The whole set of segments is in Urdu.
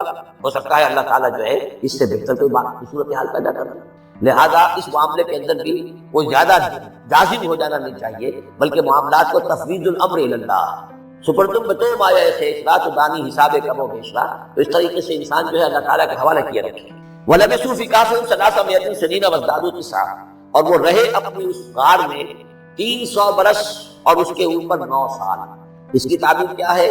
ہو سکتا ہے اللہ تعالیٰ جو ہے اس سے بہتر کوئی صورتحال پیدا کر دے۔ لہذا اس معاملے کے اندر بھی کوئی زیادہ جازم ہو جانا نہیں چاہیے، بلکہ معاملات کو تفویض الامر الی اللہ، سپرتم بتو مایا خیسرا تو دانی حساب کم و بیشرا، تو اس طریقے سے انسان جو ہے اللہ تعالیٰ کے حوالے کیے رکھے۔ وَلَبِثُوا فِي كَهْفِهِمْ ثَلَاثَ مِائَةٍ سِنِينَ وَازْدَادُوا تِسْعًا، اور وہ رہے اپنی اس غار میں 300 برس اور اس کے اوپر 9 سال۔ اس کی تعبیر کیا ہے؟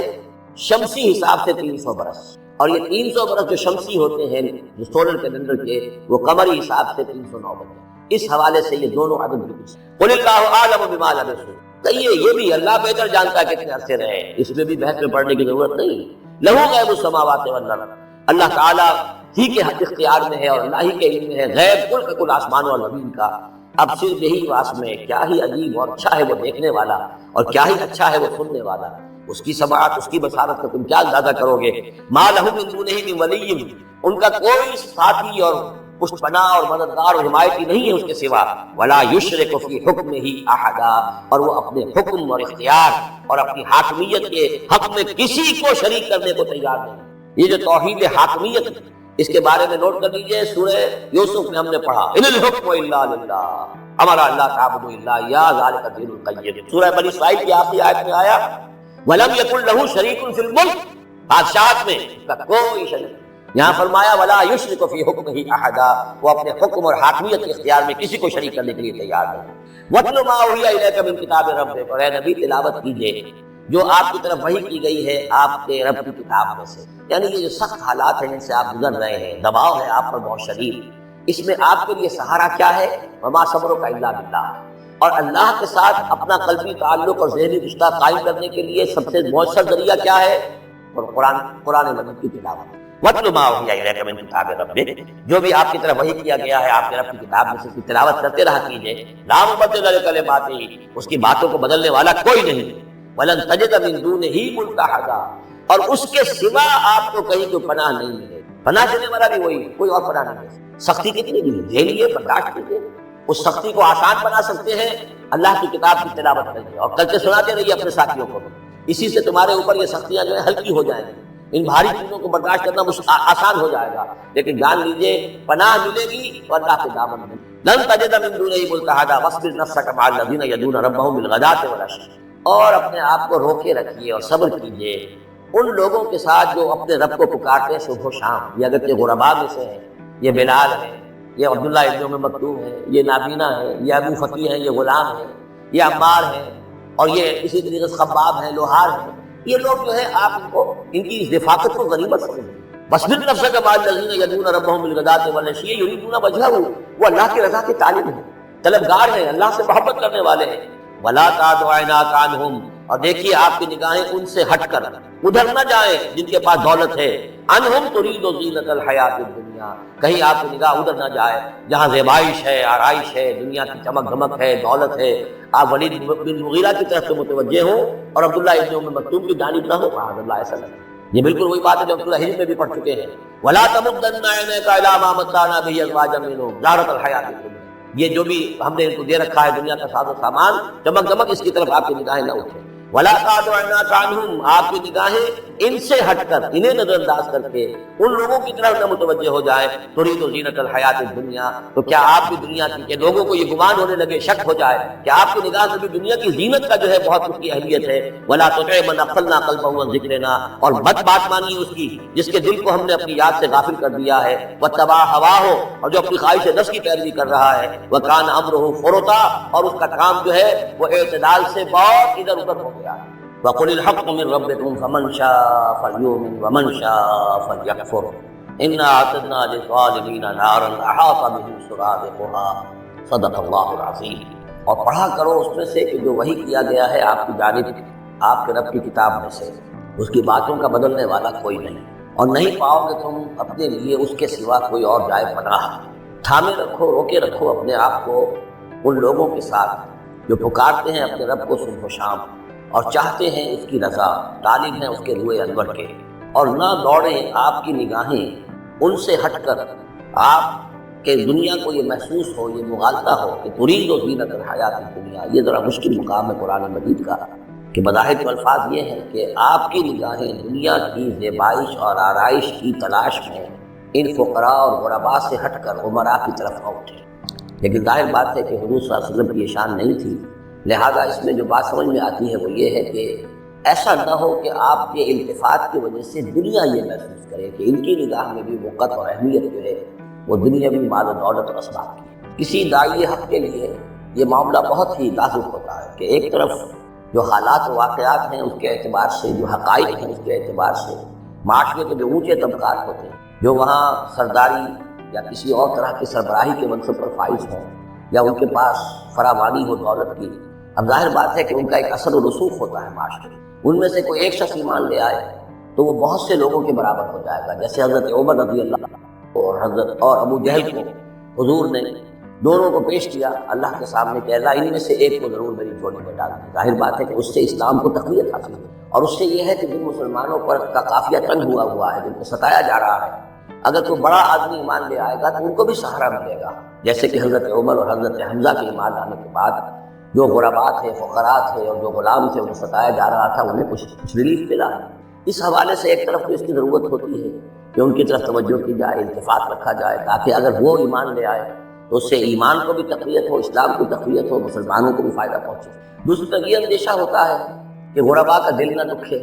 شمسی حساب سے 300 برس، اور یہ 300 برس جو شمسی ہوتے ہیں جو سولر کیلنڈر کے، وہ قمری حساب سے 309 برس۔ اس حوالے سے یہ دونوں عدد بھی قل اللہ اعلم بما لبثوا، کہیے یہ بھی اللہ بہتر جانتا ہے کتنے عرصے رہے، اس میں بھی بحث میں پڑھنے کی ضرورت نہیں۔ لہو غیب السماوات والارض، اللہ تعالیٰ ہی کے اختیار میں ہے اور اللہ ہی کے علم میں ہے غیب کل کا کل آسمانوں اور زمین کا۔ اب صرف یہی واس میں کیا ہی عجیب اور اچھا ہے وہ دیکھنے والا، اور کیا ہی اچھا ہے وہ سننے والا۔ اس کی سماعت، اس کی بصارت کا تم کیا اندازہ کرو گے؟ ما لہ من دونہ من ولی، ان کا کوئی ساتھی اور پشت پناہ اور مددگار اور حمایتی نہیں ہے اس کے سوا۔ ولا یشرک فی حکمہ احدا، اور وہ اپنے حکم اور اختیار اور اپنی حاکمیت کے حق میں کسی کو شریک کرنے کو تیار نہیں۔ یہ جو توحید حاکمیت، اس کے بارے میں نوٹ کر لیجئے، سورہ یوسف میں ہم نے پڑھا ان الحکم الا للہ امر اللہ تعبدوا الا اياه ذلك الدین القیم۔ سورہ بنی اسرائیل کی آخری آیت میں آیا وَلَمْ يَكُنْ لَهُ شَرِيكٌ فِي الْمُلْكِ، بادشاہت میں اس کا کوئی شریک۔ یہاں فرمایا وَلَا يُشْرِكُ فِي حُكْمِهِ أَحَدًا، وہ اپنے حکم اور حاکمیت کے اختیار میں کسی کو شریک کرنے کے لیے تیار نہیں۔ وَاتْلُ مَا أُوحِيَ إِلَيْكَ مِن كِتَابِ رَبِّكَ، اور اے نبی تلاوت کیجئے جو آپ کی طرف وحی کی گئی ہے آپ کے رب کی کتاب میں سے۔ یعنی یہ جو سخت حالات ہیں جن سے آپ گزر رہے ہیں، دباؤ ہے آپ پر بہت شدید، اس میں آپ کے لیے سہارا کیا ہے؟ وَمَا صَبْرُكَ إِلَّا بِاللَّهِ، اور اللہ کے ساتھ اپنا قلبی تعلق اور ذہنی رشتہ قائم کرنے کے لیے سب سے مؤثر ذریعہ کیا ہے؟ اور قرآن مجید کی تلاوت۔ وَاتْلُ مَا أُوحِيَ إِلَيْكَ مِن كِتَابِ رَبِّكَ، جو بھی آپ کی طرف وحی کیا گیا ہے آپ کے رب کی کتاب میں سے، اس کی تلاوت کرتے رہا کیجئے۔ لَا مُبَدِّلَ لِكَلِمَاتِهِ، اس کی باتوں کو بدلنے والا کوئی نہیں۔ وَلَن تَجِدَ مِن دُونِهِ مُلْتَحَدًا، اور اس کے سوا آپ کو کہیں کوئی پناہ نہیں ملے۔ پناہ دینے والا بھی وہی، کوئی اور پناہ نہیں ہے۔ سختی کتنی دی جھیلیے، برداشت کیجیے، اس سختی کو آسان بنا سکتے ہیں اللہ کی کتاب کی تلاوت کریے اور کر کے سناتے رہیے اپنے ساتھیوں کو، اسی سے تمہارے اوپر یہ سختیاں جو ہیں ہلکی ہو جائیں گی، ان بھاری چیزوں کو برداشت کرنا آسان ہو جائے گا۔ لیکن جان لیجئے پناہ ملے گی تو اللہ کے دامن میں۔ لن تجد من دونہ ملتحدا واصبر نفسک مع الذین یدعون ربهم بالغداۃ والعشی، اور اپنے آپ کو روکے رکھیے اور صبر کیجیے ان لوگوں کے ساتھ جو اپنے رب کو پکارتے ہیں صبح و شام۔ یہ اگر کہ غرباء میں سے ہیں، یہ بلال ہے، یہ عبداللہ ابن ام مکتوم ہے، یہ نابینا ہے، یہ ابو فقی ہے، یہ غلام ہے، یہ عمار ہے، اور یہ اسی طریقے سے خباب ہے، لوہار ہے۔ یہ لوگ جو ہے آپ ان کو، ان کی اس رفاقت کو غنیمت سمجھیں۔ واصبر نفسک مع الذین یدعون ربهم بالغداۃ والعشی یریدون وجہہ، وہ اللہ کی رضا کے طالب ہیں، طلبگار ہیں، اللہ سے محبت کرنے والے ہیں۔ ولا تعد عیناک عنہم، اور دیکھیے آپ کی نگاہیں ان سے ہٹ کر ادھر نہ جائیں جن کے پاس دولت ہے۔ عنہم ترید زینت الحیات الدنیا، کہیں آپ کی نگاہ ادھر نہ جائے جہاں زیبائش ہے، آرائش ہے، دنیا کی چمک دھمک ہے، دولت ہے، آپ ولید بن مغیرہ کی طرف سے متوجہ ہوں اور عبداللہ ابن ام مکتوم کی جانب نہ ہو، معاذ اللہ ایسا نہیں۔ یہ بالکل وہی بات ہے جو عبداللہ ہجر میں بھی پڑھ چکے ہیں۔ ولا تمدن عینیک الی ما متعنا به ازواجا منهم زہرۃ الحیات الدنیا، یہ جو بھی ہم نے ان کو دے رکھا ہے دنیا کا ساز و سامان، چمک دمک، اس کی طرف آپ کی نگاہیں نہ اٹھیں۔ ولا تعد عیناک عنہم، آپ کی نگاہیں ان سے ہٹ کر، انہیں نظر انداز کر کے ان لوگوں کی طرف نہ متوجہ ہو جائے۔ ترید زینت الحیات الدنیا، تو کیا آپ کی دنیا کی، کہ لوگوں کو یہ گمان ہونے لگے، شک ہو جائے کہ آپ کی نگاہ سے بھی دنیا کی زینت کا جو ہے بہت اس کی اہمیت ہے۔ ولا تطع من اغفلنا قلبه عن ذکرنا، اور مت بات مانیے اس کی جس کے دل کو ہم نے اپنی یاد سے غافل کر دیا ہے۔ واتبع هواه، اور جو اپنی خواہش نفس کی پیروی کر رہا ہے۔ وکان امره فرطا، اور اس کا کام جو ہے وہ اعتدال سے بہت ادھر ادھر ہو گیا۔ وقل الحق من ربكم فمن شاء فليؤمن ومن شاء فليكفر انا اعتدنا للظالمين نارا احاط بهم سرادقها صدق اللہ العظیم۔ اور پڑھا کرو اس میں سے کہ جو وحی کیا گیا ہے آپ کی جانب آپ کے رب کی کتاب میں سے، اس کی باتوں کا بدلنے والا کوئی نہیں، اور نہیں پاؤ گے تم اپنے لیے اس کے سوا کوئی اور جائے پناہ۔ تھامے رکھو، روکے رکھو اپنے آپ کو ان لوگوں کے ساتھ جو پکارتے ہیں اپنے رب کو صبح و شام اور چاہتے ہیں اس کی رضا، طالب ہیں اس کے روئے انور کے، اور نہ دوڑیں آپ کی نگاہیں ان سے ہٹ کر آپ کہ دنیا کو یہ محسوس ہو، یہ مغالطہ ہو کہ ترید و زینت الحیات الدنیا۔ یہ ذرا مشکل مقام ہے قرآن مجید کا کہ بظاہر تو الفاظ یہ ہیں کہ آپ کی نگاہیں دنیا کی زیبائش اور آرائش کی تلاش میں ان فقراء اور غرباء سے ہٹ کر عمراء کی طرف نہ اٹھے، لیکن ظاہر بات ہے کہ حضور صلی اللہ علیہ وسلم کی یہ شان نہیں تھی، لہذا اس میں جو بات سمجھ میں آتی ہے وہ یہ ہے کہ ایسا نہ ہو کہ آپ کے التفات کی وجہ سے دنیا یہ محسوس کرے کہ ان کی نگاہ میں بھی وقت اور اہمیت جو ہے وہ دنیاوی مال و دولت اور اسباب کی ہے۔ کسی داعی حق کے لیے یہ معاملہ بہت ہی نازک ہوتا ہے کہ ایک طرف جو حالات و واقعات ہیں اس کے اعتبار سے، جو حقائق ہیں اس کے اعتبار سے، معاشرے کے جو اونچے طبقات ہوتے ہیں جو وہاں سرداری یا کسی اور طرح کی سربراہی کے منصب پر فائز ہوں یا ان کے پاس فراوانی ہو دولت کی، اب ظاہر بات ہے کہ ان کا ایک اثر و رسوخ ہوتا ہے معاشرے میں۔ ان میں سے کوئی ایک شخص ایمان لے آئے تو وہ بہت سے لوگوں کے برابر ہو جائے گا، جیسے حضرت عمر رضی اللہ اور ابو جہل کو حضور نے دونوں کو پیش کیا اللہ کے سامنے کہ اللہ ان میں سے ایک کو ضرور میری جھولی میں ڈال دیں۔ ظاہر بات ہے کہ اس سے اسلام کو تقویت حاصل ہے، اور اس سے یہ ہے کہ جن مسلمانوں پر کا قافیہ تنگ ہوا ہے، جن کو ستایا جا رہا ہے، اگر کوئی بڑا آدمی ایمان لے آئے گا تو ان کو بھی سہارا ملے گا، جیسے کہ حضرت عمر اور حضرت حمزہ کے ایمان لانے کے بعد جو غرباء تھے، فقراء تھے اور جو غلام تھے انہیں ستایا جا رہا تھا، انہیں کچھ ریلیف ملا۔ اس حوالے سے ایک طرف تو اس کی ضرورت ہوتی ہے کہ ان کی طرف توجہ کی جائے، التفات رکھا جائے، تاکہ اگر وہ ایمان لے آئے تو اس سے ایمان کو بھی تقویت ہو، اسلام کو تقویت ہو، مسلمانوں کو بھی فائدہ پہنچے۔ دوسری طرف یہ اندیشہ ہوتا ہے کہ غرباء کا دل نہ دکھے،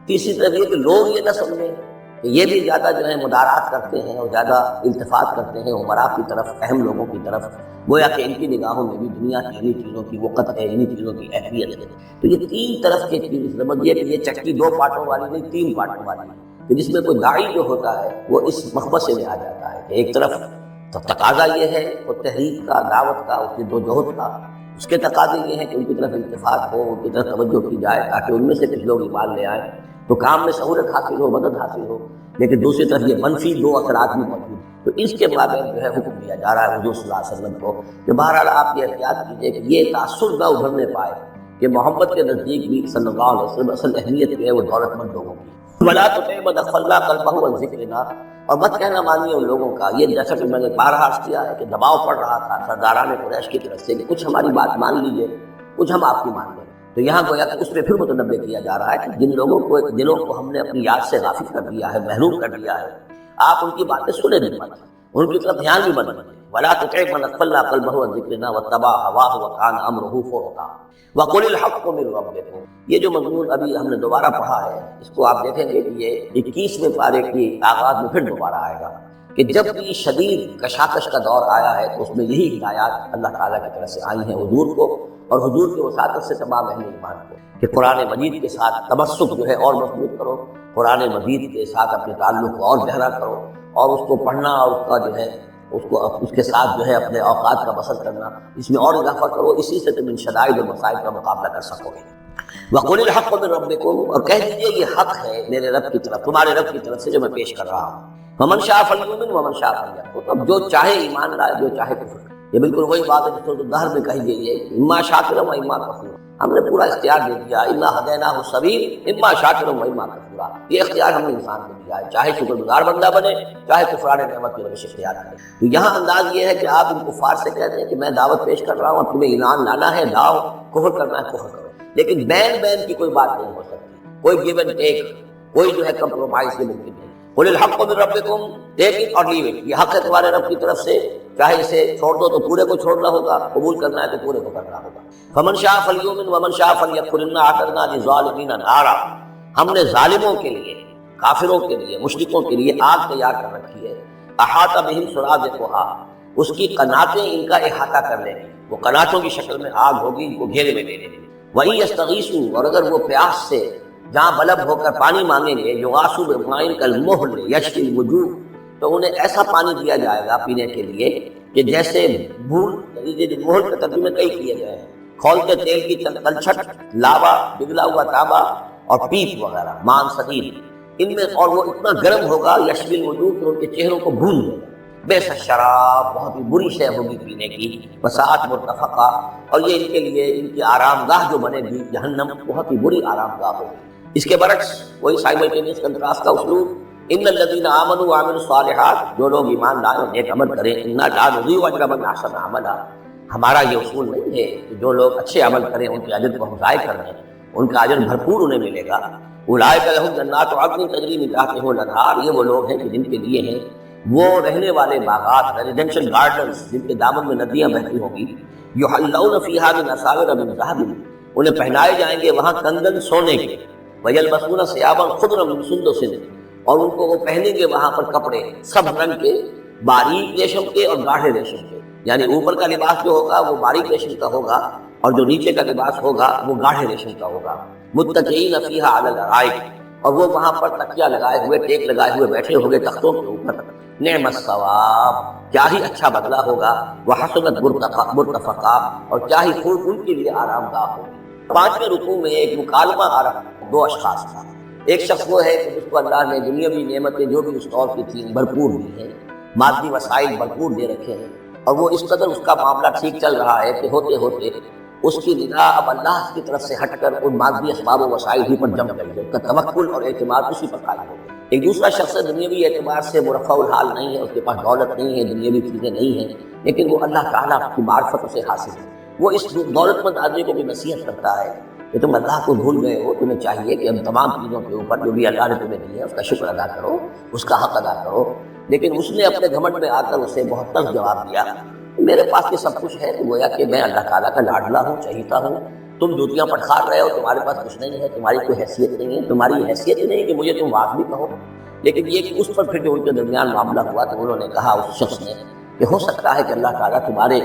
تیسری طرف یہ کہ لوگ یہ نہ سمجھیں کہ یہ بھی زیادہ جو ہے مدارات کرتے ہیں اور زیادہ التفات کرتے ہیں عمراء کی طرف، اہم لوگوں کی طرف، گویا کہ ان کی نگاہوں میں بھی دنیا کی انہی چیزوں کی وقت ہے، انہی چیزوں کی اہمیت ہے۔ تو یہ تین طرف کی چیز سمجھیے کہ یہ چکی دو پارٹوں والی نہیں، تین پارٹوں والی ہے، کہ جس میں کوئی داعی جو ہوتا ہے وہ اس مخبصے میں آ جاتا ہے کہ ایک طرف تو تقاضا یہ ہے وہ تحریک کا، دعوت کا، اس کی دو جہد کا، اس کے تقاضے یہ ہیں کہ ان کی طرف التفات ہو، ان کی طرف توجہ کی جائے تاکہ ان میں سے کچھ لوگ ایمان لے آئیں تو کام میں سہولت حاصل ہو، مدد حاصل ہو، لیکن دوسری طرف یہ منفی دو اثرات بھی موجود ہیں۔ تو اس کے مابین جو ہے حکم دیا جا رہا ہے حضور صلی اللہ علیہ وسلم کو کہ بہرحال آپ یہ احتیاط کیجیے کہ یہ تاثر نہ ابھرنے پائے کہ محمد کے نزدیک بھی صلی اللہ علیہ وسلم اصل اہمیت جو ہے وہ دولت مند لوگوں کی۔ وَلَا تُطِعْ مَنْ أَغْفَلْنَا قَلْبَهُ عَنْ ذِكْرِنَا، اور مت کہنا مانیے ان لوگوں کا، یہ جیسا کہ میں نے بارہا عرض کیا ہے کہ دباؤ پڑ رہا تھا سرداران قریش کی طرف سے کہ کچھ ہماری بات مان لیجیے، کچھ ہم آپ کی مان لیں۔ تو یہاں گویا کہ اس میں پھر متنبع کیا جا رہا ہے کہ جن لوگوں کو دلوں کو ہم نے اپنی یاد سے غافل کر دیا ہے، محروم کر دیا ہے، آپ ان کی باتیں سنیں بھی مت، ان کی طرف دھیان بھی مت دیں۔ وَلَا تُطِعْ مَنْ أَغْفَلْنَا قَلْبَهُ عَنْ ذِكْرِنَا وَاتَّبَعَ هَوَاهُ وَكَانَ أَمْرُهُ فُرُطًا وَقُلِ الْحَقُّ مِنْ رَبِّكُمْ۔ یہ جو مضمون ابھی ہم نے دوبارہ پڑھا ہے اس کو آپ دیکھیں گے کہ یہ 21ویں پارے کی آغاز میں پھر دوبارہ آئے گا کہ جب بھی شدید کشاکش کا دور آیا ہے تو اس میں یہی ہدایات اللہ تعالیٰ کی طرف سے آئی ہیں حضور کو اور حضور کی وساطت سے تمام اہل ایمان کو کہ قرآن مجید کے ساتھ تمسک جو ہے اور مضبوط کرو، قرآن مجید کے ساتھ اپنے تعلق کو اور گہرا کرو، اور اس کو پڑھنا اور اس کا جو ہے اس کے ساتھ جو ہے اپنے اوقات کا بسر کرنا، اس میں اور اضافہ کرو، اسی سے تم ان شدائد و مصائب کا مقابلہ کر سکو گے۔ وَقُلِ الْحَقُّ مِن رَبِّكُمْ، اور کہہ دیجئے یہ حق ہے میرے رب کی طرف، تمہارے رب کی طرف سے جو میں پیش کر رہا ہوں۔ فَمَن شَاءَ فَلْيُؤْمِنْ وَمَن شَاءَ فَلْيَكْفُرْ، اب جو چاہے ایمان لائے، جو چاہے کفر کرے۔ یہ بالکل وہی بات ہے جو سورۃ الدہر میں کہی گئی ہے، اما شاکرا و اما کفورا، ہم نے پورا اختیار دے دیا، انا ہدیناہ السبیل اما شاکرا و اما کفورا، یہ اختیار ہم نے انسان کو دیا ہے، چاہے شکر گزار بندہ بنے، چاہے کفران نعمت کی روش اختیار کرے۔ تو یہاں انداز یہ ہے کہ آپ ان کفار سے کہتے ہیں کہ میں دعوت پیش کر رہا ہوں، اب تمہیں ایمان لانا ہے لاؤ، کفر کرنا ہے کفر کرو، لیکن بین کی کوئی بات نہیں ہو سکتی، کوئی گیو اینڈ ٹیک، کوئی جو ہے کمپرومائز کے ممکن نہیں۔ قُلِ الْحَقُّ مِن رَبِّكُمْ، ٹیک اٹ اور لیو اٹ، یہ حق ہے تمہارے رب کی طرف سے، چاہے اسے چھوڑ دو تو پورے کو چھوڑنا ہوگا، قبول کرنا ہے تو پورے کو کرنا ہوگا۔ فَمَن شَاءَ فَلْيُؤْمِنْ وَمَن شَاءَ فَلْيَكْفُرْ إِنَّا أَعْتَدْنَا لِلظَّالِمِينَ نَارًا، ہم نے ظالموں کے لیے، کافروں کے لیے، مشرکوں کے لیے آگ تیار کر رکھی ہے، احاطہ بہم سرادقها، اس کی قناتیں ان کا احاطہ کر لیں گی، وہ قناتوں کی شکل میں آگ ہوگی، ان کو گھیرے میں لے لیں گے۔ وَإِن يَسْتَغِيثُوا، اور اگر وہ پیاس سے جہاں بلب ہو کر پانی مانگیں گے، یغاثوا بماء کالمہل یشفی الوجوہ، تو انہیں ایسا پانی دیا جائے گا پینے کے لیے کہ جیسے مہل کے ترجمے کئی کیے گئے ہیں، کھولتے تیل کی تلچھٹ، لاوا، پگھلا ہوا تانبا اور پیپ وغیرہ، مان صدید ان میں، اور وہ اتنا گرم ہوگا یشفی الوجوہ کہ ان کے چہروں کو بھون دے گا۔ بیس شراب، بہت ہی بری شے ہوگی پینے کی، وساعت مرتفقہ، اور یہ ان کے لیے ان کی آرام گاہ جو بنے گی جہنم، بہت ہی بری آرام گاہ ہوگی۔ اس کے برعکس وہی سائملٹینیس کنٹراسٹ کا اسلوب، ان الذین آمنوا وعملوا الصالحات، جو لوگ ایمان لائیں اور نیک عمل کریں، انا لا نضیع اجر من احسن عملا، ہمارا یہ اصول نہیں ہے کہ جو لوگ اچھے عمل کریں ان کے اجر کو ہم ضائع کر دیں، ان کا اجر بھرپور انہیں ملے گا۔ اولئک لہم جنات عدن تجری من تحتہم الانہار، یہ وہ لوگ ہیں کہ جن کے لیے ہیں وہ رہنے والے باغات، ریزیڈینشل گارڈنز، جن کے دامن میں ندیاں بہتی ہوں گی۔ یحلون فیہا من اساور من ذہب، انہیں پہنائے جائیں گے وہاں کنگن سونے کے، ویلبسون ثیابا خضرا من سندس، اور ان کو وہ پہنیں گے وہاں پر کپڑے سب رنگ کے، باریک ریشم کے اور گاڑھے ریشم کے، یعنی اوپر کا لباس جو ہوگا وہ باریک ریشم کا ہوگا اور جو نیچے کا لباس ہوگا وہ گاڑھے ریشم کا ہوگا۔ متکئین فیہا علی الارائک، اور وہ وہاں پر تکیہ لگائے ہوئے، ٹیک لگائے ہوئے بیٹھے ہوں گے تختوں کے اوپر۔ نعم الثواب، کیا ہی اچھا بدلہ ہوگا، وحسنت مرتفقا، اور کیا ہی خوب ان کے لیے آرام دہ ہوگا۔ 5ویں رکوع میں ایک مکالمہ آ رہا، دو اشخاص کا۔ ایک شخص وہ ہے کہ جس کو اللہ نے دنیاوی نعمتیں جو بھی اس دور کی تھیں بھرپور دی ہیں، مادی وسائل بھرپور دے رکھے ہیں، اور وہ اس قدر اس کا معاملہ ٹھیک چل رہا ہے کہ ہوتے ہوتے اس کی نگاہ اب اللہ کی طرف سے ہٹ کر ان مادی اسباب و وسائل ہی پر جم گئی ہے، اس کا توکل اور اعتماد اسی پر قائم ہو گیا۔ ایک دوسرا شخص دنیاوی اعتبار سے مرفع الحال نہیں ہے، اس کے پاس دولت نہیں ہے، دنیاوی چیزیں نہیں ہیں، لیکن وہ اللہ تعالیٰ کی معرفت اسے حاصل ہے۔ وہ اس دولت مند آدمی کو بھی نصیحت کرتا ہے کہ تم اللہ کو بھول گئے ہو، تمہیں چاہیے کہ ہم تمام چیزوں کے اوپر جو بھی اللہ نے تمہیں دی ہے اس کا شکر ادا کرو، اس کا حق ادا کرو۔ لیکن اس نے اپنے گھمنڈ میں آ کر اسے بہت تلخ جواب دیا، میرے پاس یہ سب کچھ ہے، تو گویا کہ میں اللہ تعالیٰ کا لاڈلا ہوں، چہیتا ہوں، تم جوتیاں پٹخار رہے ہو، تمہارے پاس کچھ نہیں ہے، تمہاری کوئی حیثیت نہیں ہے، تمہاری حیثیت ہی نہیں کہ مجھے تم واقع بھی کہو۔ لیکن یہ کہ اس پر پھر جو ان کے درمیان معاملہ ہوا تو انہوں نے کہا اس شخص نے کہ ہو سکتا ہے کہ اللہ تعالیٰ تمہارے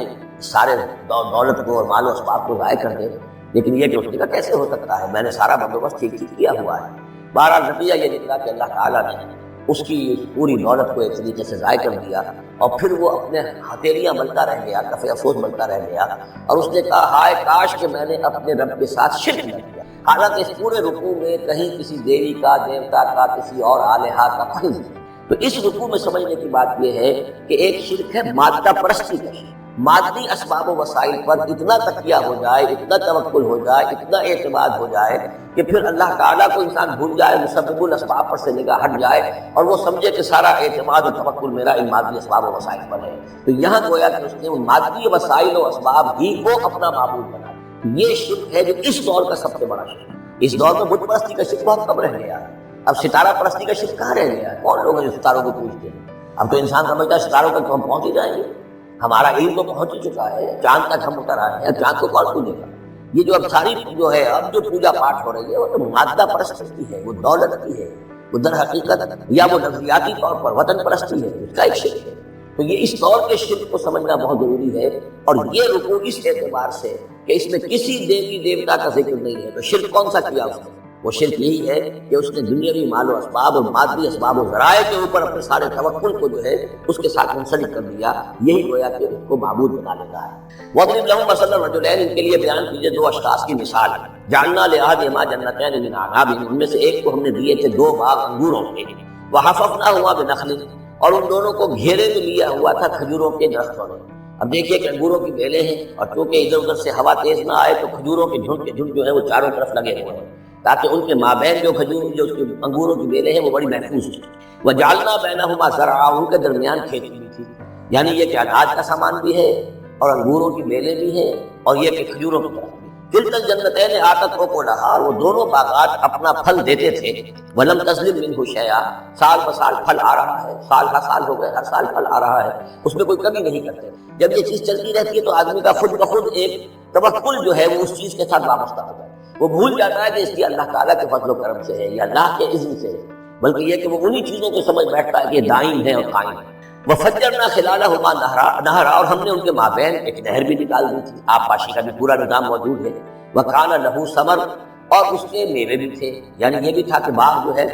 سارے دولت کو اور مال و اسباب کو ضائع کر دے، لیکن یہ کہ اس نے کہا کیسے ہو سکتا ہے، میں نے سارا بندوبست ٹھیک کیا ہوا ہے۔ بہرحال نتیجہ یہ نکلا کہ اللہ تعالیٰ نے اس کی پوری دولت کو ایک طریقے سے ضائع کر دیا، اور پھر وہ اپنے ہتھیلیاں ملتا رہ گیا، کفِ افسوس ملتا رہ گیا، اور اس نے کہا ہائے کاش کہ میں نے اپنے رب کے ساتھ شرک نہ کیا۔ حالانکہ اس پورے رکوع میں کہیں کسی دیوی کا، دیوتا کا، کسی اور الہہ کا پھل نہیں۔ تو اس رکوع میں سمجھنے کی بات یہ ہے کہ ایک شرک ہے مادہ پرستی کا شرک، مادی اسباب و وسائل پر اتنا تکیہ ہو جائے، اتنا توکل ہو جائے، اتنا اعتماد ہو جائے کہ پھر اللہ تعالیٰ کو انسان بھول جائے، مسبب الاسباب پر سے نگاہ ہٹ جائے اور وہ سمجھے کہ سارا اعتماد و توکل میرا ان مادی اسباب و وسائل پر ہے۔ تو یہاں گویا کہ اس نے ان مادی وسائل و اسباب ہی کو اپنا معبود بنا۔ یہ شرک ہے جو اس دور کا سب سے بڑا شرک ہے۔ اس دور میں بت پرستی کا شرک بہت کم رہ گیا ہے، اب ستارہ پرستی کا شرک کہاں رہ گیا ہے؟ کون لوگ ہیں جو ستاروں کو پوجتے ہیں؟ اب تو انسان سمجھتا ہے ستاروں تک تو ہم پہنچ ہی جائیں گے، ہمارا علم تو پہنچ ہی چکا ہے، چاند تک ہم اتر آئے ہیں، چاند کو کون پوجے گا؟ یہ جو اب ساری جو ہے اب جو پوجا پاٹ ہو رہی ہے وہ تو مادہ پرستی کی ہے، وہ دولت کی ہے، وہ در حقیقت یا وہ نظریاتی طور پر وطن پرستی ہے، اس کا ایک شرک ہے۔ تو یہ اس دور کے شرک کو سمجھنا بہت ضروری ہے، اور یہ رکوع اس اعتبار سے کہ اس میں کسی دیوی دیوتا کا ذکر نہیں ہے۔ تو شرک کون سا کیا اس نے؟ وہ شرک یہی ہے کہ اس نے دنیاوی مال و اسباب اور مادی اسباب و ذرائع کے اوپر اپنے سارے توکل کو جو ہے اس کے ساتھ منسلک کر دیا، یہی گویا کہ اس کو معبود بنا لیتا ہے۔ وَاضْرِبْ لَهُم مَثَلًا رَجُلَيْنِ، ان کے لیے بیان کیجیے دو اشخاص کی مثال۔ جَعَلْنَا لِأَحَدِهِمَا جَنَّتَيْنِ مِنْ أَعْنَابٍ، ان میں سے ایک کو ہم نے دیے تھے دو باغ انگوروں کے، وَحَفَفْنَاهُمَا بِنَخْلٍ، اور ان دونوں کو گھیرے میں لیا ہوا تھا کھجوروں کے درختوں نے۔ اب دیکھیے کہ انگوروں کی بیلیں ہیں، اور چونکہ ادھر ادھر سے ہوا تیز نہ آئے تو کھجوروں کے جھنڈ جو ہے وہ چاروں طرف لگے ہوئے ہیں، تاکہ ان کے مابین جو اس کے انگوروں کی بیلیں ہیں وہ بڑی محفوظ ہیں۔ وَجَعَلْنَا بَيْنَهُمَا زَرْعًا، ان کے درمیان کھیتی بھی تھی، یعنی یہ کہ اناج کا سامان بھی ہے اور انگوروں کی بیلیں بھی ہیں، اور یہ کہ کھجوروں کی طرف بھی۔ کلتا الجنتین آتت اکلھا، وہ دونوں باغات اپنا پھل دیتے تھے، ولم تظلم منہ شیئا، سال بسال پھل آ رہا ہے، سال ہر سال ہو گئے، ہر سال پھل آ رہا ہے، اس میں کوئی کمی نہیں کرتے۔ جب یہ چیز چلتی رہتی ہے تو آدمی کا خود بخود ایک توکل جو ہے وہ اس چیز کے ساتھ وابستہ ہو جائے، وہ بھول جاتا ہے کہ اس کی اللہ تعالیٰ کے فضل و کرم سے ہے یا اللہ کے اذن سے ہے، بلکہ یہ کہ وہ انہی چیزوں کو سمجھ بیٹھتا ہے کہ یہ دائم ہے اور قائم ہے۔ وَفَجَّرْنَا خِلَالَهُمَا نَهْرًا، اور ہم نے ان کے مابین ایک نہر بھی نکال دی تھی، آبپاشی کا بھی پورا نظام موجود ہے۔ وَكَانَ لَهُ ثَمَرٌ، اور اس کے میوے بھی تھے، یعنی یہ بھی تھا کہ باغ جو ہے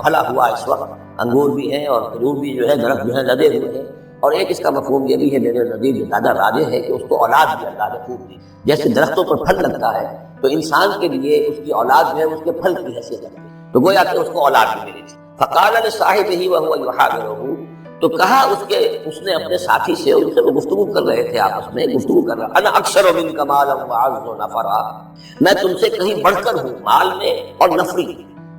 پھلا ہوا اس وقت، انگور بھی ہیں اور کھجور بھی جو ہے درخت جو ہے لدے ہوئے ہیں۔ اور ایک اس کا مفہوم یہ بھی ہے میرے نزدیک جو زیادہ راجح ہے کہ اس کو اولاد بھی اللہ نے خوب دی، جیسے درختوں پر پھل لگتا ہے تو انسان کے لیے اس کی اولاد جو ہے اس کے پھل کی حیثیت رکھتی ہے، تو گویا کہ اس کو اولاد بھی ملی تھی۔ فقال لصاحبہ وهو يحاوره، تو کہا اس نے اپنے ساتھی سے، ان سے وہ گفتگو کر رہے تھے، آپس میں گفتگو کر رہا، انا اکثر منک مالا واعز نفرا، میں تم سے کہیں بڑھ کر ہوں مال میں اور نفری۔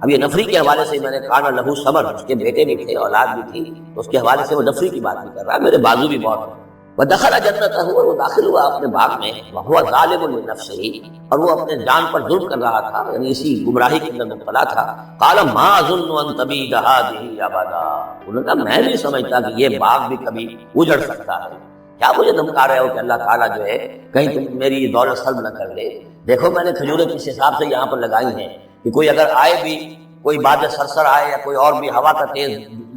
اب یہ نفری کے حوالے سے میں نے کہا لہو ثمر، اس کے بیٹے بھی تھے، اولاد بھی تھی، تو اس کے حوالے سے وہ نفری کی بات بھی کر رہا ہے، میرے بازو بھی بہت ہیں۔ ودخل جنتہ، اور وہ داخل ہوا اپنے باغ میں، وہو ظالم لنفسہ، اور وہ اپنے جان پر ظلم کر رہا تھا، یعنی اسی گمراہی کے اندر مبتلا تھا۔ قال ما اظن ان تبید هذه ابدا، انہوں نے کہا میں نہیں سمجھتا کہ یہ باغ بھی کبھی اجڑ سکتا ہے۔ کیا مجھے دھمکا رہے ہو کہ اللہ تعالیٰ جو ہے کہیں تم میری یہ دولت سلب نہ کر لے؟ دیکھو میں نے کھجوریں کس حساب سے یہاں پر لگائی ہیں کہ کوئی اگر آئے بھی، کوئی باد سرسر آئے یا کوئی اور بھی ہوا کا تیز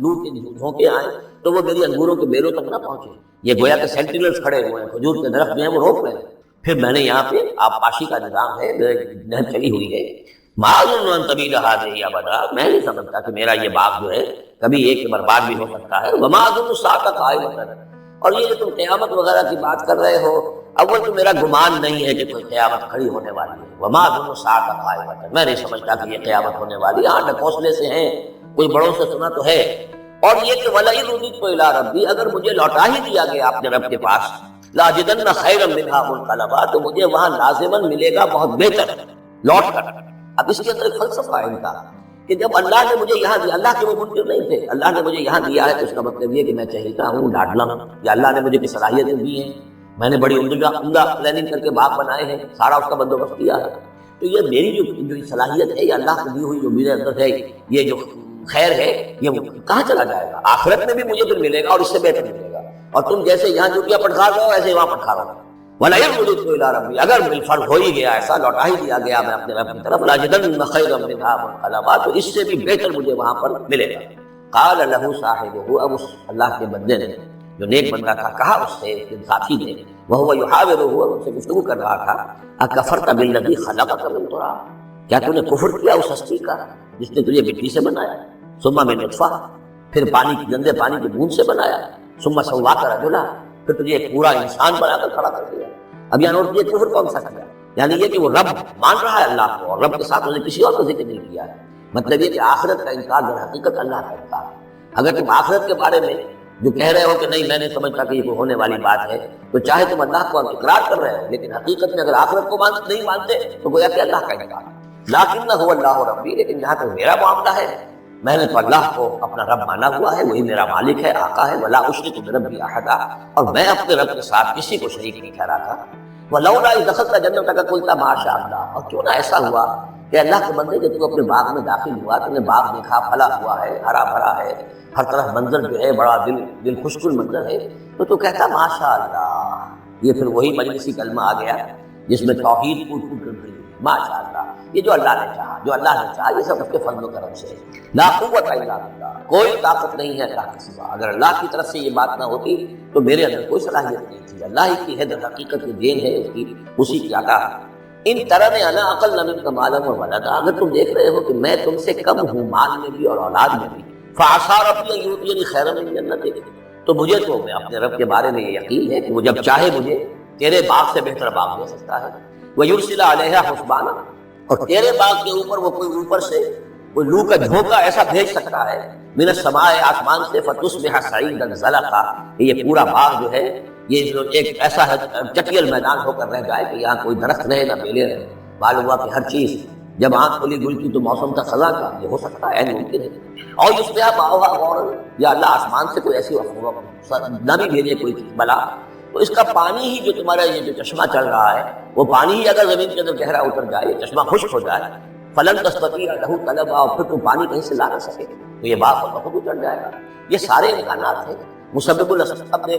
لو کے جھونکے آئے تو وہ میری انگوروں کے بیلوں تک نہ پہنچے۔ یہ گویا کہ سینٹینلز کھڑے ہوئے ہیں، کھجور کے درخت جو ہیں وہ روک رہے ہیں۔ پھر میں نے یہاں پہ آبپاشی کا نظام ہے، نہر چلی ہوئی ہے۔ ما اظن ان تبید هذه ابدا، میں نہیں سمجھتا کہ میرا یہ باغ جو ہے کبھی ایک برباد بھی ہو سکتا ہے۔ وما اظن الساعة قائمة، اور یہ جو تم قیامت وغیرہ کی بات کر رہے ہو، اول تو میرا گمان نہیں ہے کہ کوئی قیامت کھڑی ہونے والی ہے۔ وما اظن الساعة قائمة، میں نہیں سمجھتا کہ یہ قیامت ہونے والی ہے۔ ہاں ڈھکوسلے سے ہیں، کوئی بڑوں سے سنا تو ہے، اور یہ کہ وَلَئِن رُدِدتُّ إِلَىٰ رَبِّي، اگر مجھے لوٹا ہی دیا گیا اپنے رب کے پاس، لَأَجِدَنَّ خَيْرًا مِنْهَا مُنْقَلَبًا، تو مجھے وہاں لازماً ملے گا بہت بہتر لوٹ کر۔ اب اس کے اندر ایک فلسفہ ہے ان کا کہ جب اللہ نے مجھے یہاں دیا، اللہ کے وہ منکر نہیں تھے، اللہ نے مجھے یہاں دیا ہے تو اس کا مطلب یہ کہ میں چہیتا ہوں، لاڈلا ہوں، یا اللہ نے مجھے کی صلاحیتیں دی ہیں، میں نے بڑی عمدہ پلاننگ کر کے باغ بنائے ہیں، سارا اس کا بندوبست کیا ہے، تو یہ میری جو صلاحیت ہے، یہ اللہ کی دی ہوئی جو میرے اندر ہے، یہ جو خیر ہے، یہ کہاں چلا جائے گا؟ آخرت میں بھی مجھے پھر ملے گا اور اس سے بہتر ملے گا، اور تم جیسے یہاں جو کیا پٹخار رہے ہو ایسے وہاں پٹخار رہو۔ وَلَئِن رُدِدتُّ إِلَىٰ رَبِّي، اگر بالفرض ہو ہی گیا ایسا، لوٹا ہی دیا گیا میں اپنے رب کی طرف، لَأَجِدَنَّ خَيْرًا مِنْهَا مُنْقَلَبًا، تو اس سے بھی بہتر مجھے وہاں پر ملے گا۔ قَالَ لَهُ صَاحِبُهُ، اب اس اللہ کے بندے نے جو نیک بندہ تھا کہا اس سے، اس کے ساتھی نے، وَهُوَ يُحَاوِرُهُ، اور ان سے گفتگو کر رہا تھا، أَكَفَرْتَ بِالَّذِي خَلَقَكَ مِنْ تُرَابٍ، کیا تو نے کفر کیا اس ہستی کا جس نے تجھے مٹی سے بنایا، ثم من نطفہ، پھر پانی کی گندے پانی کی بوند سے بنایا، ثم سواک رجلا، پھر تجھے ایک پورا انسان بنا کر کھڑا کر دیا۔ اب یہاں اور یہ کفر کون سا کیا؟ یعنی یہ کہ وہ رب مان رہا ہے اللہ کو، اور رب کے ساتھ انہیں کسی اور کا ذکر نہیں کیا ہے۔ مطلب یہ کہ آخرت کا انکار در حقیقت اللہ کا انکار ہے۔ اگر تم آخرت کے بارے میں جو کہہ رہے ہو کہ نہیں میں نہیں سمجھتا کہ یہ کوئی ہونے والی بات ہے، تو چاہے تم اللہ کو اقرار کر رہے ہو، لیکن حقیقت میں اگر آخرت کو نہیں مانتے تو گویا کہ اللہ کا انکار۔ لیکن هو اللہ ربی، لیکن جہاں تک میرا معاملہ ہے، میں نے تو اللہ کو اپنا رب مانا ہوا ہے، وہی میرا مالک ہے، آقا ہے، ولا اشرک بربی احدا، اور میں اپنے رب کے ساتھ کسی کو شریک نہیں ٹھہراتا۔ ولولا اذ دخلت جنتک قلت ما شاء اللہ، اور کیوں نہ ایسا ہوا کہ اللہ کے بندے جب تو اپنے باغ میں داخل ہوا، تو نے باغ دیکھا پھلا ہوا ہے، ہرا بھرا ہے، ہر طرف منظر جو ہے بڑا دل خوشگل منظر ہے، تو کہتا ما شاء اللہ۔ یہ پھر وہی مجلسی کلمہ آ گیا جس میں توحید پھوٹ پھوٹ کر گئی، ما شاء اللہ، یہ جو اللہ نے چاہا، جو اللہ نے چاہا، یہ سب اس کے فضل و کرم سے، لا قوت الا باللہ، کوئی طاقت نہیں ہے اللہ کے سوا۔ اگر اللہ کی طرف سے یہ بات نہ ہوتی تو میرے اندر کوئی صلاحیت نہیں تھی، اللہ ہی کی ہے، حقیقت کی دین ہے اس کی، اسی کی عطا ہے۔ ان ترنی انا اقل منک مالا و ولدا، اگر تم دیکھ رہے ہو کہ میں تم سے کم ہوں مال میں بھی اور اولاد میں بھی، فعسى ربی ان یؤتینی خیرا من جنتک، تو مجھے تو میں اپنے رب کے بارے میں یہ یقین ہے کہ وہ جب چاہے مجھے تیرے باغ سے بہتر باغ دے سکتا ہے، وَيُرْسِلَ عَلَيْهَا حُسْبَانًا، اور تیرے باغ کے اوپر وہ کوئی اوپر سے کوئی لو کا جھونکا ایسا بھیج سکتا ہے، من السماء، آسمان سے، فَتُصْبِحَ صَعِيدًا زَلَقًا، یہ پورا باغ جو ہے یہ جو ایک ایسا چٹیل میدان ہو کر رہ جائے کہ یہاں کوئی درخت رہے نہ بیلے رہے، معلوم ہوا کہ ہر چیز جب آنکھ کھلی گل کی تو موسم تھا خزاں کا، یہ ہو سکتا ہے، ممکن ہے۔ اور یصبح ماؤہا غورا، یا اللہ آسمان سے کوئی ایسی نہ بھی بھیجے کوئی بلا، تو اس کا پانی ہی جو تمہارا یہ جو چشمہ چل رہا ہے، وہ پانی ہی اگر زمین کے اندر گہرا اتر جائے، چشمہ خشک ہو جائے، فلن تستطيع له طلبا، اور پھر تم پانی کہیں سے لا نہ سکے تو یہ باغ خود اٹر جائے گا۔ یہ سارے امکانات ہیں، مسبب الاسباب نے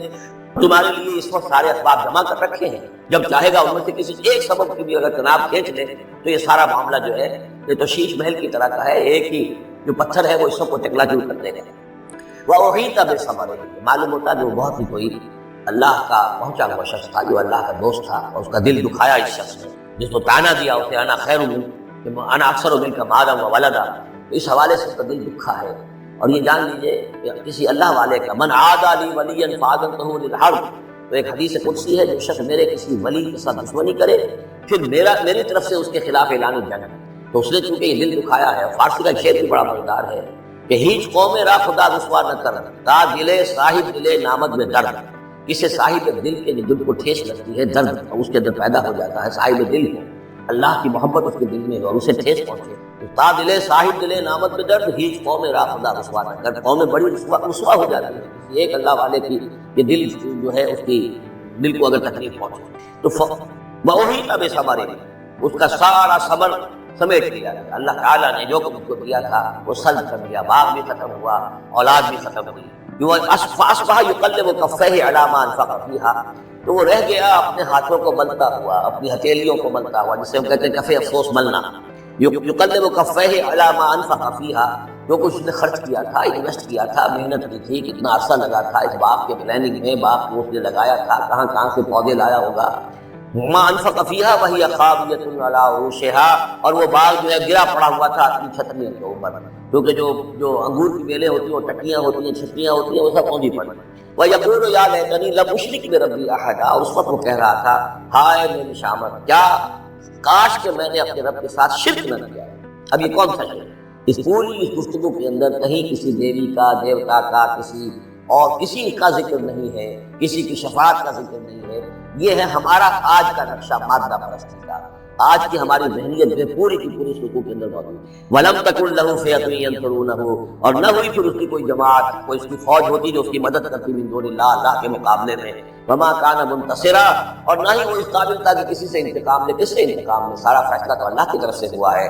تمہارے لیے اس وقت سارے اسباب جمع کر رکھے ہیں، جب چاہے گا ان میں سے کسی ایک سبب کی بھی اگر تناب کھینچ لے تو یہ سارا معاملہ جو ہے یہ تو شیش محل کی طرح کا ہے، ایک ہی جو پتھر ہے وہ اس سب کو چکلا چور کر دے گا۔ وَأُحِيطَ بِثَمَرِهِ، معلوم ہوتا جو بہت ہی کوئی اللہ کا پہنچا ہوا شخص تھا، جو اللہ کا دوست تھا، اور اس کا دل دکھایا اس شخص نے، جس کو تانا دیا اسے انا خیر منک، انا اکثر منک مالا و ولدا، اس حوالے سے اس کا دل دکھا ہے۔ اور یہ جان لیجئے کہ کسی اللہ والے کا، من عادى لي وليا فاذنته للحرب، تو ایک حدیث قدسی ہے، جو شخص میرے کسی ولی کے ساتھ دشمنی کرے پھر میری طرف سے اس کے خلاف اعلان جنگ، تو اس نے چونکہ یہ دل دکھایا ہے۔ فارسی کا شعر بھی بڑا مزیدار ہے کہ ہیچ قوم را خدا رسوا نہ کر، تا دلے صاحب دلے نامد میں درد، کسی صاحب دل کے جو دل کو ٹھیس لگتی ہے درد، اور اس کے اندر پیدا ہو جاتا ہے، صاحب دل کو اللہ کی محبت اس کے دل میں اور اسے ٹھیس پہنچے تا دلے صاحب دلے نامت میں درد ہیچ قوم رافضہ رسوا نہ کر. قوم بڑی رسوا ہو جاتی ہے ایک اللہ والے کی کہ دل جو ہے اس کی دل کو اگر تکلیف پہنچے تو وہی تب صبر اس کا سارا صبر سمیٹ لیا. اللہ تعالیٰ نے جو کچھ کو دیا تھا وہ سلب کر دیا. باغ بھی ختم ہوا، اولاد بھی ختم ہوئی. فاصبح یقلب کفیہ علی ما انفق فیہا، تو وہ رہ گیا اپنے ہاتھوں کو ملتا ہوا، اپنی ہتھیلیوں کو ملتا ہوا، جسے ہم کہتے ہیں کفے افسوس ملنا. یقلب کفیہ علی ما انفق فیہا، جو کچھ اس نے خرچ کیا تھا، انویسٹ کیا تھا، محنت کی تھی، کتنا عرصہ لگا تھا اس باغ کے پلاننگ میں، باغ کو اس نے لگایا تھا، کہاں کہاں سے پودے لایا ہوگا. ما انفق فیہا وہی خاویۃ علی عروشہا، اور وہ باغ جو ہے گرا پڑا ہوا تھا اپنی چھتریوں کے اوپر، کیونکہ جو انگور کی بیلیں ہوتی ہیں وہ ٹٹیاں ہوتی ہیں، چھتریاں ہوتی ہیں، وہ سب پونجی پڑ. وَيَقُولُ يَا لَيْتَنِي لَمْ أُشْرِكْ بِرَبِّي أَحَدًا، اور اس وقت وہ کہہ رہا تھا ہائے میری شامت، کیا کاش کہ میں نے اپنے رب کے ساتھ شرک نہ کیا. اب یہ کون سا شرک؟ اس پوری اس گفتگو کے اندر کہیں کسی دیوی کا، دیوتا کا، کسی کا ذکر نہیں ہے، کسی کی شفاعت کا ذکر نہیں ہے. یہ ہے ہمارا آج کا نقشہ مادہ پرستی کا. آج کی ہماری ذہنیت جو پوری کی پوری رکوع کے اندر موجود ہے. وَلَمْ تَكُنْ لَهُ فِئَةٌ يَنْصُرُونَهُ، اور نہ ہوئی پھر اس کی کوئی جماعت، کوئی اس کی فوج ہوتی جو اس کی مدد کرتی من دون اللہ، اللہ کے مقابلے میں. وَمَا كَانَ مُنْتَصِرًا، اور نہ ہی وہ اس قابل تھا کہ کسی سے انتقام لے. کس سے انتقام لے؟ سارا فیصلہ تو اللہ کی طرف سے ہوا ہے.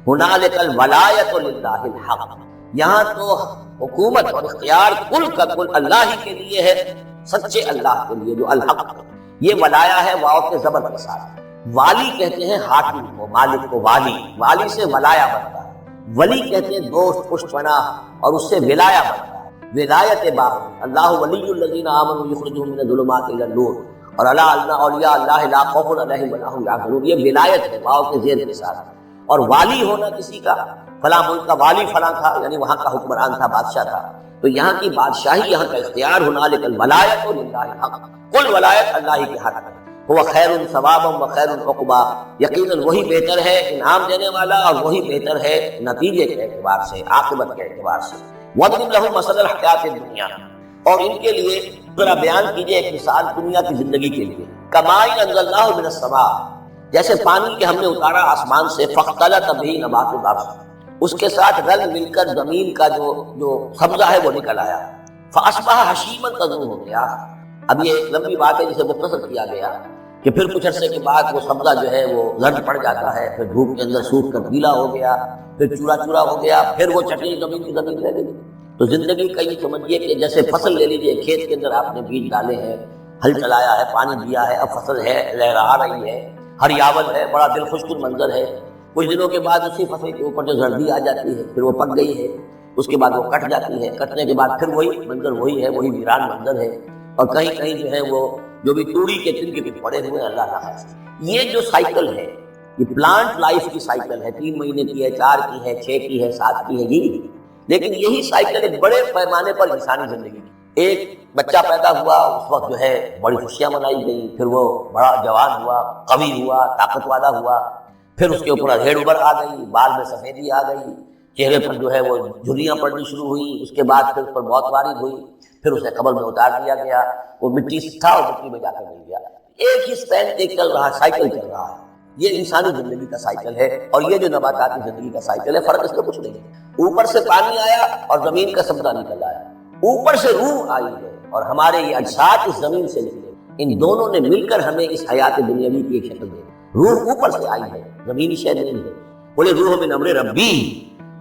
هُنَالِكَ الْوَلَایَةُ لِلَّهِ الْحَقِّ، یہاں تو حکومت اور اختیار کل کا کل اللہ ہی کے لیے ہے، سچے اللہ کے لیے جو الحق. یہ ولایا ہے واو کے زبر کے ساتھ. والی کہتے ہیں حاکم کو، مالک کو والی، والی سے ولایا بنتا ہے. ولی کہتے ہیں دوست، پشت پناہ، اور اس سے ولایا بنتا ہے. ولایت باغ، اللہ ولی الذین آمنوا یخرجهم من الظلمات الی النور، اور الا اولیاء اللہ لا خوف علیہم ولا هم یحزنون. یہ ولایت ہے واو کے زیر کے ساتھ. اور والی ہونا کسی کا، فلاں ملک کا والی فلاں تھا، یعنی وہاں کا حکمران تھا، بادشاہ تھا. تو یہاں کی بادشاہی، یہاں کا اختیار، ہنالک الولایۃ للہ الحق، کل ولایت اللہ کے حق ہے. وہ خیر ثوابا و خیر عقبا، یقیناً وہی بہتر ہے انعام دینے والا، اور وہی بہتر ہے نتیجے کے اعتبار سے، عاقبت کے اعتبار سے. وَاضْرِبْ لَهُم مَثَلَ الْحَيَاةِ الدُّنْيَا، اور ان کے لیے ذرا بیان کیجیے ایک مثال دنیا کی زندگی کے لیے. كَمَاءٍ أَنزَلْنَاهُ مِنَ السَّمَاءِ، جیسے پانی کہ ہم نے اتارا آسمان سے، فَاخْتَلَطَ بِهِ نَبَاتُ الْأَرْضِ، اس کے ساتھ رل مل کر زمین کا جو سبزہ ہے وہ نکل آیا. فَأَصْبَحَ هَشِيمًا تَذْرُوهُ الرِّيَاحُ، اب یہ ایک لمبی بات ہے جسے مختصر کیا گیا کہ پھر کچھ عرصے کے بعد وہ سبزہ جو ہے وہ زرد پڑ جاتا ہے، پھر دھوپ کے اندر سوکھ کر گیلا ہو گیا، پھر چورا چورا ہو گیا، پھر وہ چٹنی زمین کی زمین رہ گئی. تو زندگی کا یہ سمجھیے کہ جیسے فصل لے لیجیے، کھیت کے اندر آپ نے بیج ڈالے ہیں، ہل چلایا ہے، پانی دیا ہے، اب فصل ہے، لہرا رہی ہے، ہریاول ہے، بڑا دل خوش کن منظر ہے. کچھ دنوں کے بعد اسی فصل کے اوپر جو زردی آ جاتی ہے، پھر وہ پک گئی ہے، اس کے بعد وہ کٹ جاتی ہے، کٹنے کے بعد پھر وہی منظر وہی ہے، وہی ویران منظر ہے. اور کہیں کہیں جو ہے وہ جو بھی توڑی کے تنکے کے پڑے ہوئے اللہ تعالیٰ. یہ جو سائیکل ہے، یہ پلانٹ لائف کی سائیکل ہے، 3 مہینے کی ہے، 4 کی ہے، 6 کی ہے، 7 کی ہے، یہی. لیکن یہی سائیکل ایک بڑے پیمانے پر انسانی زندگی کی. ایک بچہ پیدا ہوا، اس وقت جو ہے بڑی خوشیاں منائی گئی، پھر وہ بڑا جوان ہوا، قوی ہوا، طاقت والا ہوا، پھر اس کے اوپر ادھیڑ ابھر آ گئی، بال میں سفیدی آ گئی، چہرے پر جو ہے وہ جھریاں پڑنی شروع ہوئی. اس کے بعد پھر اس پر موت وارد ہوئی، پھر اسے قبر میں اتار دیا گیا، وہ مٹی سے تھا اور مٹی میں جا کر مل گیا. ایک ہی سپین ایک چل رہا ہے، سائیکل چل رہا ہے. یہ انسانی زندگی کا سائیکل ہے، اور یہ جو نباتاتی زندگی کا سائیکل ہے، فرق اس میں کچھ نہیں ہے. اوپر سے پانی آیا اور زمین کا سبزہ نکل آیا، اوپر سے روح آئی ہے اور ہمارے یہ اجساد اس زمین سے نکلے. ان دونوں نے مل کر ہمیں اس حیات دنیاوی کی ایک شکل دی. روح اوپر سے آئی ہے، زمینی شے نہیں ہے. بولے روح من امر ربی،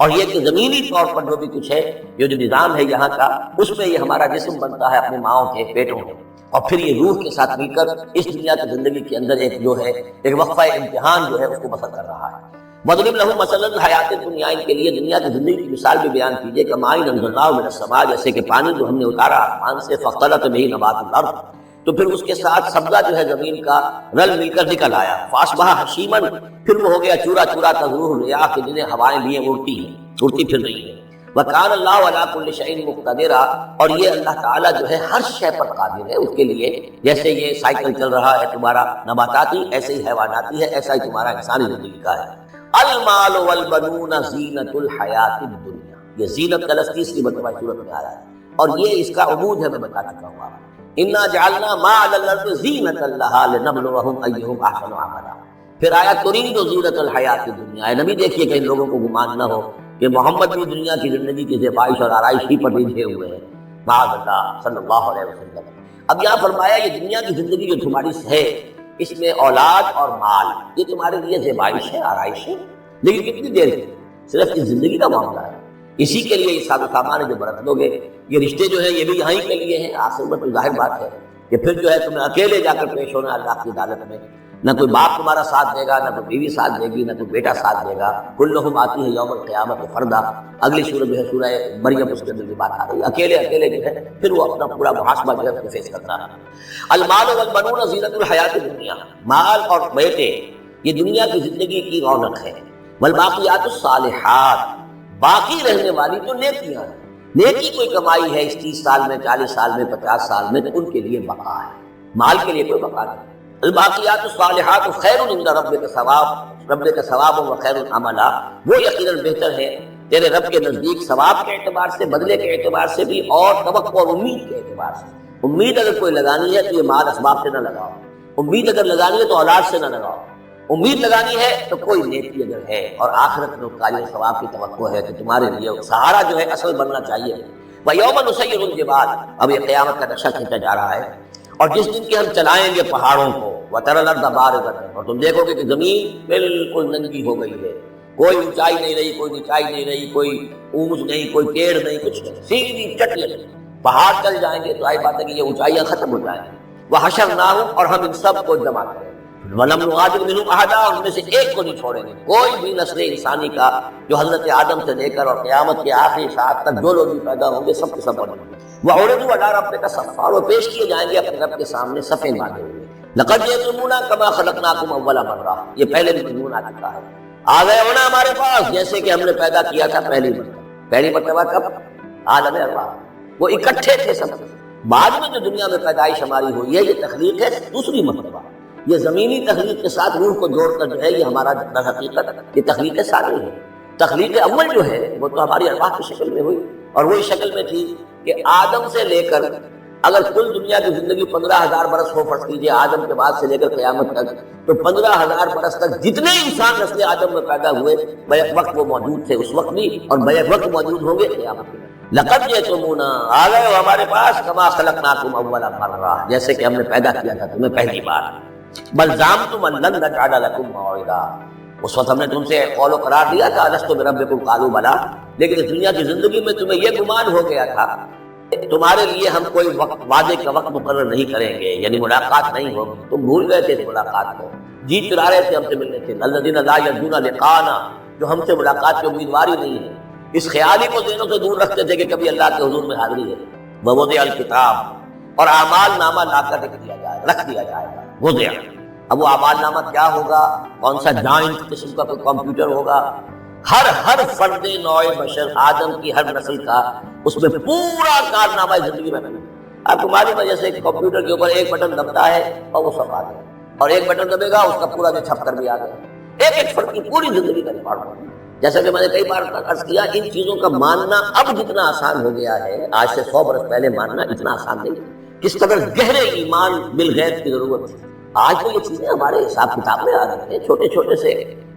اور یہ کہ زمینی طور پر جو بھی کچھ ہے، یہ جو نظام ہے یہاں کا، اس میں یہ ہمارا جسم بنتا ہے اپنے ماؤں کے پیٹوں میں، اور پھر یہ روح کے ساتھ مل کر اس دنیا کی زندگی کے اندر ایک جو ہے ایک وقفہ امتحان جو ہے اس کو بسر کر رہا ہے. وَاضْرِبْ لَهُم مَثَلًا الْحَيَاةِ الدُّنْيَا، ان کے لیے دنیا کی زندگی کی مثال بھی بیان کیجیے. كَمَاءٍ أَنزَلْنَاهُ مِنَ السَّمَاءِ، جیسے کہ پانی جو ہم نے اتارا آسمان سے، فَاخْتَلَطَ بِهِ نَبَاتُ الْأَرْضِ، تو پھر اس کے ساتھ سبزہ جو ہے زمین کا رل مل کر نکل آیا. فَأَصْبَحَ هَشِيمًا، پھر وہ ہو گیا چورا چورا، تَذْرُوهُ الرِّيَاحُ، کہ جنہیں ہوائیں لیے اڑتی ہیں، اڑتی پھر رہی ہیں. وَكَانَ اللَّهُ عَلَىٰ كُلِّ شَيْءٍ مُقْتَدِرًا، اور یہ اللہ تعالیٰ جو ہے ہر شے پر قادر ہے. اس کے لیے جیسے یہ سائیکل چل رہا ہے تمہارا نباتاتی، ایسے ہی حیواناتی ہے، ایسا ہی تمہارا انسانی زندگی کا ہے. المال والبنون زینت الحیات الدنیا، یہ زینت کا لفظ تیسری مرتبہ سورت میں آیا ہے، اور یہ اس کا عمود ہے، میں بتا چکا ہوں آپ. انا جعلنا ما علی الارض زینۃ لها لنبلوہم ایہم احسن عملا، پھر آیا ترید و زینت الحیات دنیا، اے نبی دیکھیے کہ ان لوگوں کو گمان نہ ہو کہ محمد بھی دنیا کی زندگی کی زیبائش اور آرائش ہی پر رجھے ہوئے ہیں، معاذ اللہ صلی اللہ علیہ وسلم۔ اب یہاں فرمایا یہ دنیا کی زندگی جو تمہاری ہے اس میں اولاد اور مال یہ تمہارے لیے زیبائش ہے، آرائش ہے، لیکن کتنی دیر کی؟ صرف اس زندگی کا معاملہ ہے، اسی کے لیے یہ ساز و سامان ہے جو برت لو گے، یہ رشتے جو ہیں یہ بھی یہیں کے لیے ہیں، آخر میں تو ظاہر بات ہے کہ پھر جو ہے تمہیں اکیلے جا کر پیش ہونا اللہ کی عدالت میں، نہ کوئی باپ تمہارا ساتھ دے گا، نہ کوئی بیوی ساتھ دے گی، نہ کوئی بیٹا ساتھ دے گا، کلہم آتی ہے یوم القیامت فردا۔ اگلی سورۃ جو ہے سورہ مریم، اس کے اندر یہ بات آ رہی ہے، اکیلے اکیلے جو ہے پھر وہ اپنا پورا محاسبہ جو ہے فیس کرنا ہے۔ المال والبنون زینت الحیات الدنیا، مال اور بیٹے یہ دنیا کی زندگی کی رونق ہے، والباقیات الصالحات باقی رہنے والی تو نیکیاں ہیں، نیکی کوئی کمائی ہے اس 30 سال میں، 40 سال میں، 50 سال میں، تو ان کے لیے بقا ہے، مال کے لیے کوئی بقا نہیں۔ الباقیات الصالحات خیر عند ربک ثواب، رب کا ثواب و خیر عملا، وہ یقیناً بہتر ہے تیرے رب کے نزدیک ثواب کے اعتبار سے، بدلے کے اعتبار سے بھی، اور توقع اور امید کے اعتبار سے۔ امید اگر کوئی لگانی ہے تو یہ مال اسباب سے نہ لگاؤ، امید اگر لگانی ہے تو اولاد سے نہ لگاؤ، امید لگانی ہے تو کوئی نیکی اگر ہے اور آخرت میں قالیہ ثواب کی توقع ہے تو تمہارے لیے سہارا جو ہے اصل بننا چاہیے۔ وَيَوْمَ نُسَيِّرُ الْجِبَالَ، اب یہ قیامت کا نقشہ کھینچا جا رہا ہے، اور جس دن کے ہم چلائیں گے پہاڑوں کو، وَتَرَى الْأَرْضَ بَارِزَةً، اور تم دیکھو گے کہ زمین بالکل ننگی ہو گئی ہے، کوئی اونچائی نہیں رہی، کوئی نچائی نہیں رہی، کوئی اونچ نہیں، کوئی ٹیڑھ نہیں، کچھ نہیں، سیدھی چٹی۔ پہاڑ چل جائیں گے تو آئی بات ہے کہ یہ اونچائیاں ختم ہو جائیں گی۔ وَحَشَرْنَاهُمْ، اور ہم ان سب کو جمع کریں گے، وَلَمْ نُغَادِرْ مِنْهُمْ أَحَدًا، اور ان میں سے ایک کو نہیں چھوڑیں گے، کوئی بھی نسل انسانی کا جو حضرت آدم سے لے کر اور قیامت کے آخری ساعت تک جو لوگ بھی پیدا ہوں گے سب کے سب بنیں گے۔ وَعُرِضُوا عَلَىٰ رَبِّكَ صَفًّا، اور پیش کیے جائیں گے اپنے رب کے سامنے صفیں باندھے ہوئے۔ لَقَدْ جِئْتُمُونَا كَمَا خَلَقْنَاكُمْ أَوَّلَ مَرَّةٍ، یہ پہلے بھی مضمون آ چکا ہے، آ گئے ہونا ہمارے پاس جیسے کہ ہم نے پیدا کیا تھا پہلی مرتبہ۔ پہلی مرتبہ کب؟ عالم ارواح، وہ اکٹھے تھے سب، بعد میں جو دنیا میں پیدائش ہماری ہوئی ہے یہ تخلیق ہے دوسری مرتبہ، یہ زمینی تخلیق کے ساتھ روح کو جوڑ کر جو ہے یہ ہمارا در حقیقت یہ تخلیق ثانی ہے۔ تخلیق اول جو ہے وہ تو ہماری ارواح کی شکل میں ہوئی، اور وہی شکل میں تھی کہ آدم سے لے کر اگر کل دنیا کی زندگی 15,000 برس ہو، فرض کیجیے آدم کے بعد سے لے کر قیامت تک، تو 15,000 برس تک جتنے انسان نسل آدم میں پیدا ہوئے بیک وقت وہ موجود تھے اس وقت بھی، اور بیک وقت موجود ہوں گے قیامت میں۔ لقد جئتمونا، آ گئے ہو ہمارے پاس، کما خلقناکم اول مرہ، جیسے کہ ہم نے پیدا کیا تھا تمہیں پہلی بار۔ بل زعمتم ان لن نجعل لکم موعدا، اس وقت ہم نے تم سے قول و قرار دیا تھا الست بربکم قالوا بلی، لیکن اس دنیا کی زندگی میں تمہیں یہ گمان ہو گیا تھا تمہارے لیے ہم کوئی وقت، وعدے کا وقت مقرر نہیں کریں گے، یعنی ملاقات نہیں ہوگی، تم بھول گئے تھے اس ملاقات کو، جی چرا رہے تھے ہم سے ملنے سے۔ الذین لا یرجون لقاءنا، جو ہم سے ملاقات کی امیدوار ہی نہیں ہے، اس خیال ہی کو ذہنوں سے دور رکھتے تھے کہ کبھی اللہ کے حضور میں حاضری ہے۔ ووضع الکتاب، اور اعمال نامہ لا کر رکھ دیا جائے گا، وضع۔ اب وہ اعمال نامہ کیا ہوگا؟ کون سا جائنٹ قسم کا کوئی کمپیوٹر ہوگا؟ ہر فرد نوع بشر آدم کی ہر نسل کا اس میں پورا کارنامہ زندگی میں آپ کو معلوم ہے، جیسے کمپیوٹر کے اوپر ایک بٹن دبتا ہے اور وہ سب آ گیا، اور ایک بٹن دبے گا اس کا پورا جو چھپ کر بھی آ گیا، ایک فرد کی پوری زندگی کا ریکارڈ ہوگا۔ جیسا کہ میں نے کئی بار عرض کیا، ان چیزوں کا ماننا اب جتنا آسان ہو گیا ہے، آج سے 100 برس پہلے ماننا اتنا آسان نہیں ہے۔ کس قدر گہرے ایمان بالغیب کی ضرورت ہے۔ آج تو یہ چیزیں ہمارے حساب کتاب میں آ رہی ہیں، چھوٹے چھوٹے سے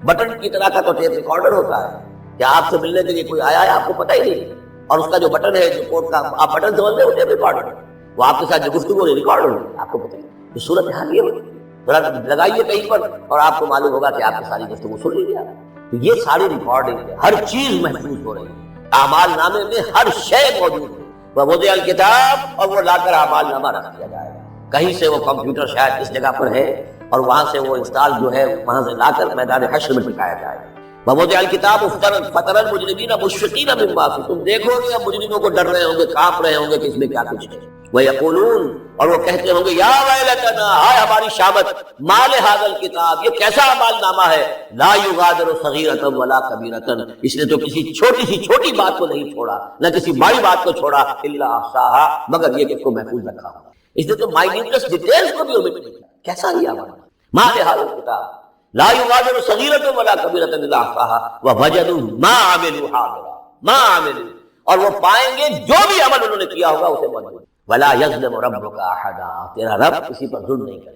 بٹن کی طرح کا تو ٹیپ ریکارڈر ہوتا ہے کہ آپ سے ملنے کے لیے کوئی آیا ہے آپ کو پتہ ہی نہیں، اور اس کا جو بٹن ہے جو کوڈ کا آپ بٹن سمجھتے ہو ٹیپ ریکارڈر، وہ آپ کے ساتھ جو گفتگو ریکارڈ ہوگی آپ کو پتہ ہی نہیں۔ تو صورت حال یہ ہوتی ہے، ذرا لگائیے کہیں پر اور آپ کو معلوم ہوگا کہ آپ کی ساری گفتگو سن لیجیے آپ۔ تو یہ ساری ریکارڈنگ ہے، ہر چیز محفوظ ہو رہی ہے، اعمال نامے میں ہر شے موجود ہے۔ ووضع الکتاب، اور وہ لا کر اعمال نامہ رکھ دیا جائے گا، کہیں سے وہ کمپیوٹر شاید اس جگہ پر ہے اور وہاں سے وہ انسٹال جو ہے وہاں سے لا کر میدان حشر میں ٹکایا جائے گا۔ ووضع الکتاب فترى المجرمین مشفقین مما فیہ، تم دیکھو گے اب مجرموں کو ڈر رہے ہوں گے، کانپ رہے ہوں گے کہ اس میں کیا کچھ ہے۔ ویقولون، اور وہ کہتے ہوں گے یا ویلتنا، ہائے ہماری شامت، ما لہذا الکتاب، یہ کیسا اعمال نامہ ہے، لا یغادر صغیرۃ ولا کبیرۃ، اس نے تو کسی چھوٹی سی چھوٹی بات کو نہیں چھوڑا، نہ کسی بڑی بات کو چھوڑا، الا احصاها، مگر یہ کہ اس کو محفوظ رکھا ہوا، اس نے تو مائنیوٹس ڈیٹیلز کو بھی اومٹ نہیں کیا۔ کیسا یہ عمل، ما لہذا الکتاب لا یغادر صغیرۃ ولا کبیرۃ الا احصاها ووجدوا ما عملوا حاضرا، ما عملوا، اور وہ پائیں گے جو بھی عمل انہوں نے کیا ہوگا اسے موجود۔ ولا یظلم ربک احدا، تیرا رب کسی پر ظلم نہیں کرے۔